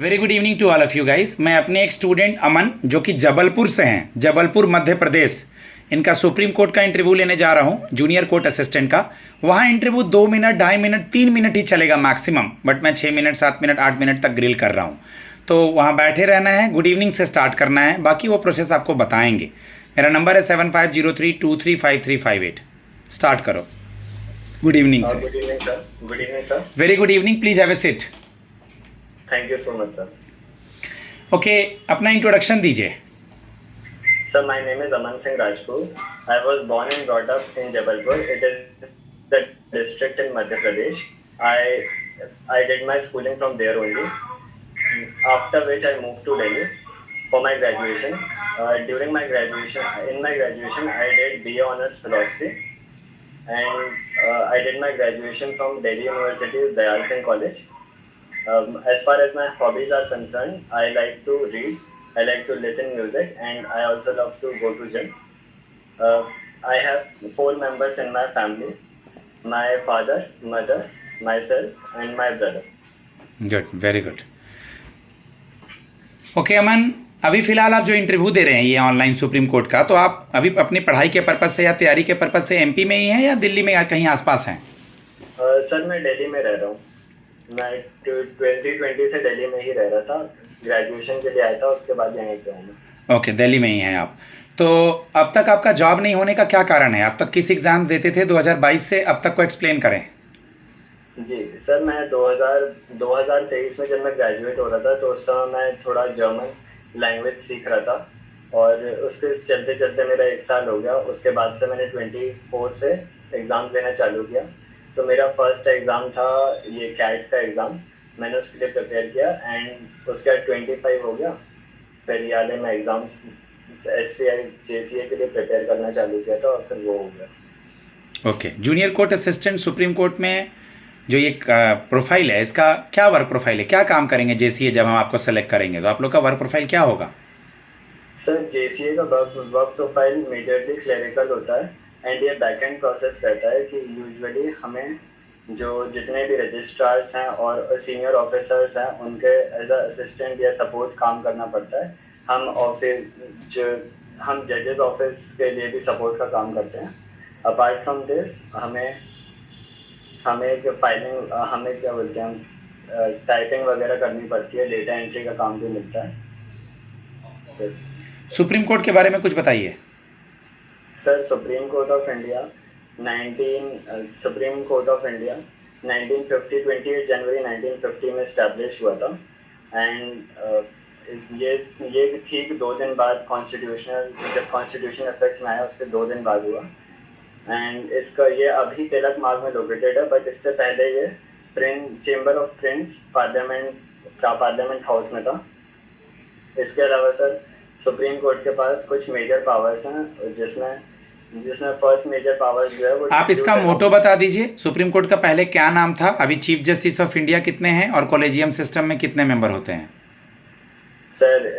Very good evening to all of you guys. मैं अपने एक स्टूडेंट अमन जो कि जबलपुर से हैं, जबलपुर मध्य प्रदेश, इनका सुप्रीम कोर्ट का इंटरव्यू लेने जा रहा हूँ, जूनियर कोर्ट असिस्टेंट का। वहाँ इंटरव्यू 2 मिनट, 2.5 मिनट, 3 मिनट ही चलेगा मैक्सिमम, बट मैं 6 मिनट, 7 मिनट, 8 मिनट तक ग्रिल कर रहा हूँ। तो वहाँ बैठे रहना है, गुड इवनिंग से स्टार्ट करना है, बाकी वो प्रोसेस आपको बताएंगे। मेरा नंबर है 7503235358। स्टार्ट करो गुड इवनिंग से। Good evening sir. Good evening sir. Very good evening, please have a seat. Thank you so much sir. Okay, अपना इंट्रोडक्शन दीजिए। Sir, my name is Aman Singh Rajput. I was born and brought up in Jabalpur. It is the district in Madhya Pradesh. I did my schooling from there only. After which I moved to Delhi for my graduation. During my graduation, I did BA Honors Philosophy, and I did my graduation from Delhi University's Dayal Singh College. As far as my hobbies are concerned, I like to read, I like to listen music, and I also love to go to gym. I have 4 members in my family: my father, mother, myself, and my brother. Good, very good. Okay Aman, अभी फ़िलहाल आप जो interview दे रहे हैं ये online supreme court का, तो आप अभी अपनी पढ़ाई के पर्पज़ से या तैयारी के पर्पज़ से एमपी में ही हैं या दिल्ली में या कहीं आसपास हैं? सर, मैं दिल्ली में रह रहा हूँ। मैं 2020 से दिल्ली में ही रह रहा था। ग्रेजुएशन के लिए आया था, उसके बाद यहीं पे हूँ। ओके, दिल्ली में ही हैं आप। तो अब तक आपका जॉब नहीं होने का क्या कारण है? अब तक किस एग्ज़ाम देते थे 2022 से अब तक को एक्सप्लेन करें। जी सर, मैं 2023 में जब मैं ग्रेजुएट हो रहा था तो उस समय मैं थोड़ा जर्मन लैंग्वेज सीख रहा था, और उसके चलते चलते मेरा 1 साल हो गया। उसके बाद से मैंने 24 से एग्ज़ाम देना चालू किया। तो मेरा फर्स्ट एग्ज़ाम था ये कैट का एग्ज़ाम, मैंने उसके लिए प्रिपेयर किया, एंड उसके बाद 25 हो गया। फिर ये वाले मैं एग्ज़ाम्स SCI JCA के लिए प्रिपेयर करना चालू किया था, और फिर वो हो गया। Okay, junior court assistant supreme court में जो ये प्रोफाइल है, इसका क्या वर्क प्रोफाइल है? क्या काम करेंगे JCA जब हम आपको सेलेक्ट करेंगे? तो आप लोग का वर्क प्रोफाइल क्या होगा? सर, JCA का वर्क प्रोफाइल मेजरली क्लरिकल होता है, एंड ये बैक एंड प्रोसेस रहता है कि यूजुअली हमें जो जितने भी रजिस्ट्रार्स हैं और सीनियर ऑफिसर्स हैं उनके एज अ असिस्टेंट या सपोर्ट काम करना पड़ता है। हम जजेस ऑफिस के लिए भी सपोर्ट का काम करते हैं। अपार्ट फ्रॉम दिस हमें फाइलिंग, हमें क्या बोलते हैं, टाइपिंग वगैरह करनी पड़ती है, डेटा एंट्री का काम भी मिलता है। सुप्रीम कोर्ट के बारे में कुछ बताइए। Sir, supreme court of India 1950 28 जनवरी 1950 में इस्टेब्लिश हुआ था, एंड ये ठीक 2 दिन बाद जब कॉन्स्टिट्यूशन इफेक्ट में आया उसके 2 दिन बाद हुआ। एंड इसका ये अभी तिलक मार्ग में लोकेटेड है, बट इससे पहले ये chamber of Prince parliament house में था। इसके अलावा सर, सुप्रीम कोर्ट के पास कुछ मेजर पावर्स हैं, जिसमें फर्स्ट मेजर पावर जो है वो, आप इसका मोटो बता दीजिए। सुप्रीम कोर्ट का पहले क्या नाम था? अभी चीफ जस्टिस ऑफ इंडिया कितने हैं और कॉलेजियम सिस्टम में कितने मेंबर होते हैं? Sir,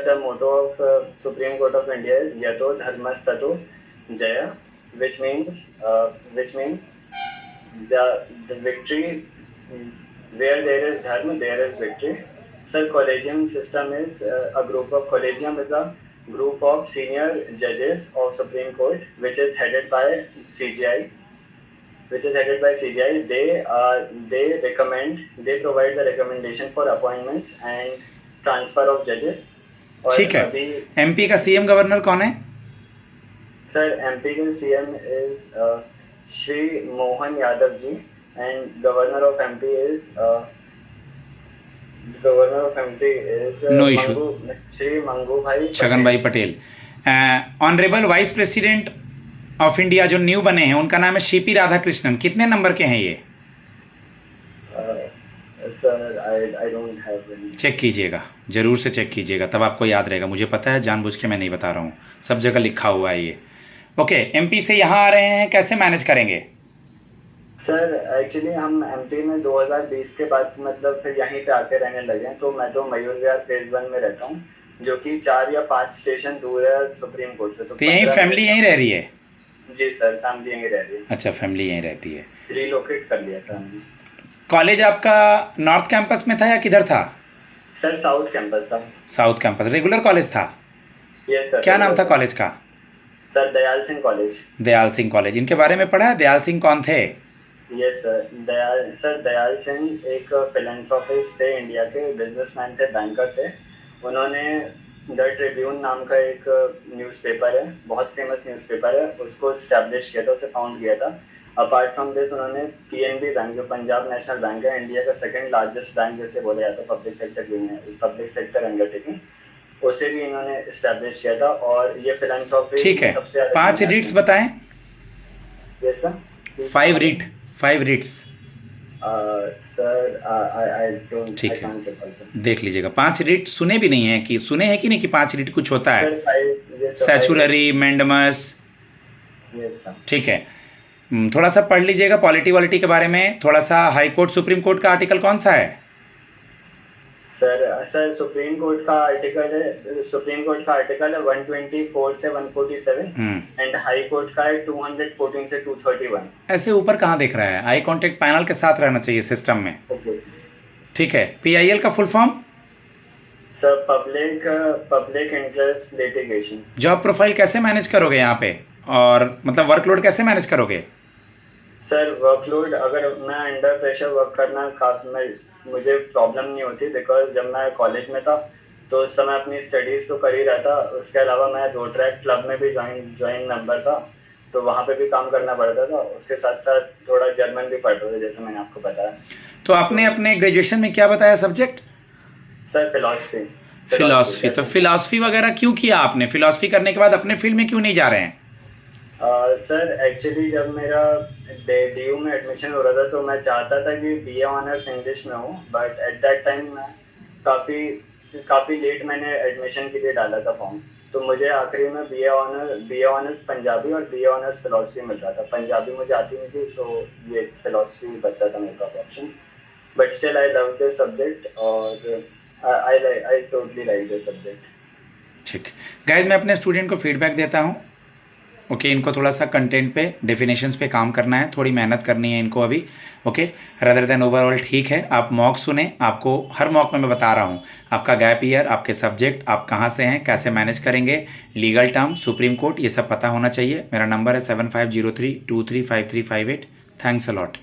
the motto of supreme court of India is यतो धर्मस्ततो जय, which means the victory, where there is dharma there is victory. Sir, collegium is a group of senior judges of Supreme Court, which is headed by CJI. They provide the recommendation for appointments and transfer of judges. ठीक है। MP का CM governor कौन है? Sir, MP के CM is Shri Mohan Yadav ji, and governor of MP is No issue. Shri Mangubhai Chhaganbhai Patel. Honourable vice president of India जो new बने हैं उनका नाम है CP राधाकृष्णन। कितने नंबर के हैं ये? Sir, I don't have. Check कीजिएगा, ज़रूर से चेक कीजिएगा, तब आपको याद रहेगा। मुझे पता है, जानबूझ के मैं नहीं बता रहा हूँ, सब जगह लिखा हुआ है ये। ओके, MP से यहाँ आ रहे हैं, कैसे मैनेज करेंगे? सर, एक्चुअली हम MP में 2020 के बाद मतलब फिर यहीं पे आके रहने लगे। तो मैं तो मयूर विहार फेज 1 में रहता हूँ, जो कि 4 या 5 स्टेशन दूर है सुप्रीम कोर्ट से। तो यहीं फैमिली यहीं रह रही है? जी सर, फैमिली यहीं रह रही है। अच्छा, फैमिली यहीं रहती है। रिलोकेट कर लिया सर हमने। कॉलेज आपका नॉर्थ कैंपस में था या किधर था? सर साउथ कैंपस था। साउथ कैंपस रेगुलर कॉलेज था? Yes sir. क्या नाम था कॉलेज का? Sir Dayal Singh college. Dayal Singh college. इनके बारे में पढ़ा है? दयाल सिंह कौन थे? यस सर दयाल सिंह एक फिलेंथ्रोपिस्ट थे, इंडिया के बिजनेसमैन थे, बैंकर थे। उन्होंने द ट्रिब्यून नाम का एक न्यूज़पेपर है, बहुत फेमस न्यूज़पेपर है, उसको स्टैब्लिश किया था, उसे फाउंड किया था। अपार्ट फ्रॉम दिस उन्होंने पीएनबी बैंक, जो पंजाब नेशनल बैंक है, इंडिया का सेकंड लार्जेस्ट बैंक जैसे बोला जाता है, पब्लिक सेक्टर अंडरटेकिंग, उसे भी इन्होंने इस्टेब्लिश किया था। और ये फिलेंथ्रोपी ठीक है, सबसे ज़्यादा 5 रीट्स बताएं। Yes sir. 5 रीट्स। Sir I don't, ठीक आई है, कांट रिकॉल सर। देख लीजिएगा। 5 रीट सुने भी नहीं है? कि सुने हैं कि नहीं कि 5 रीट कुछ होता है? Sir five, yes sir, certiorari, mandamus. Yes sir. ठीक है, थोड़ा सा पढ़ लीजिएगा पॉलिटी वॉलिटी के बारे में। थोड़ा सा हाई कोर्ट सुप्रीम कोर्ट का आर्टिकल कौन सा है? सर सुप्रीम कोर्ट का आर्टिकल है 124 से 147, एंड हाई कोर्ट का है 214 से 231। ऐसे ऊपर कहाँ दिख रहा है? आई कांटेक्ट पैनल के साथ रहना चाहिए सिस्टम में। ओके ठीक है, पीआईएल का full form? Sir public interest litigation. Job profile कैसे मैनेज करोगे यहाँ पे? और मतलब वर्कलोड कैसे मैनेज करोगे? सर वर्कलोड, अगर मैं अंडर प्रेशर वर्क करना मुझे प्रॉब्लम नहीं होती, बिकॉज जब मैं कॉलेज में था तो उस समय अपनी स्टडीज़ तो कर ही रहा था, उसके अलावा मैं रोटरैक्ट क्लब में भी ज्वाइन मेंबर था, तो वहाँ पे भी काम करना पड़ता था। उसके साथ साथ थोड़ा जर्मन भी पढ़ रहे थे, जैसे मैंने आपको बताया। तो आपने अपने ग्रेजुएशन में क्या बताया सब्जेक्ट? Sir philosophy. तो फिलॉसफी वगैरह क्यों किया आपने? फिलॉसफी करने के बाद अपने फील्ड में क्यों नहीं जा रहे हैं? सर एक्चुअली जब मेरा DU में एडमिशन हो रहा था तो मैं चाहता था कि BA ऑनर्स इंग्लिश में हो, बट एट दैट टाइम मैं काफ़ी लेट मैंने एडमिशन के लिए डाला था फॉर्म, तो मुझे आखिरी में BA ऑनर्स पंजाबी और BA ऑनर्स फिलॉसफी मिल रहा था। पंजाबी मुझे आती नहीं थी, सो ये फिलॉसफी बचा था मेरे पास option, but still I love this subject और I totally like this subject. ठीक गाइज, मैं अपने स्टूडेंट को फीडबैक देता हूँ। ओके, इनको थोड़ा सा कंटेंट पे, डेफिनेशंस पे काम करना है, थोड़ी मेहनत करनी है इनको अभी। ओके, रदर देन ओवरऑल ठीक है। आप मॉक सुने, आपको हर मॉक में मैं बता रहा हूँ आपका गैप ईयर, आपके सब्जेक्ट, आप कहाँ से हैं, कैसे मैनेज करेंगे, लीगल टर्म, सुप्रीम कोर्ट, ये सब पता होना चाहिए। मेरा नंबर है 7503235358। Thanks a lot.